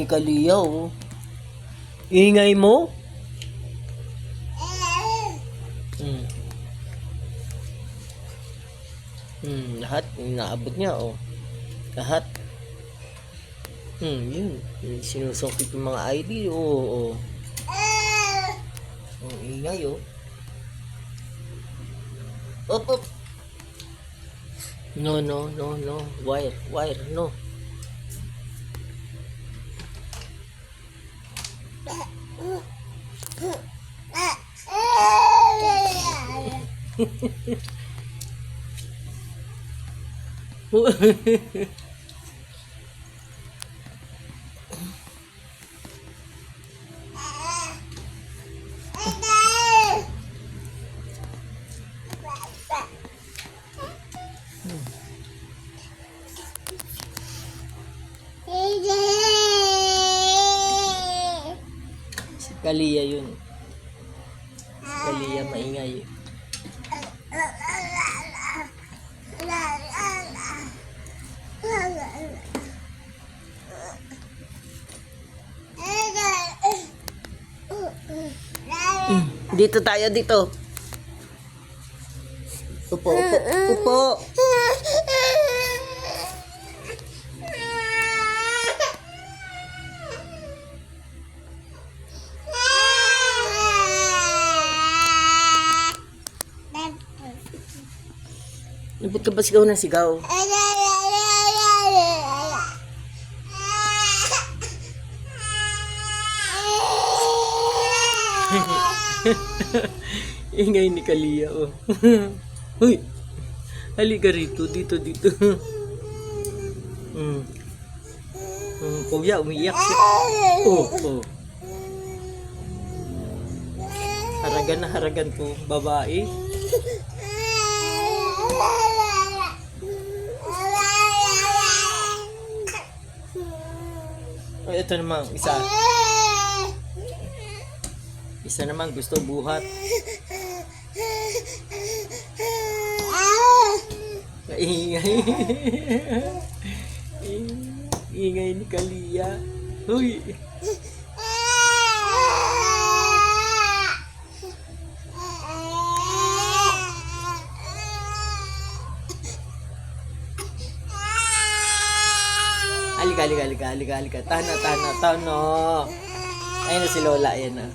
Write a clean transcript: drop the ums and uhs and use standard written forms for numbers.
Kalia, oh. Ingay mo? Lahat. Inaabot niya, oh. Lahat. Yun. Sinusokit yung mga ID, oh. Ingay, oh. Op. No. Wire, no. Si Kalia yun. Si Kalia maingay. Dito tayo, dito. Upo. Ba't ka ba sigaw na sigaw? Ingay ni Kalia, oh. Uy! Halika rito, dito. Kuya, umiiyak siya. Oh. Haragan po, babae. Oh, ito naman, isa. Isa naman gusto buhat. Ingay. Ingay ni Kalia. Uy. Halika. Tana. Ayun na si Lola, ayan na.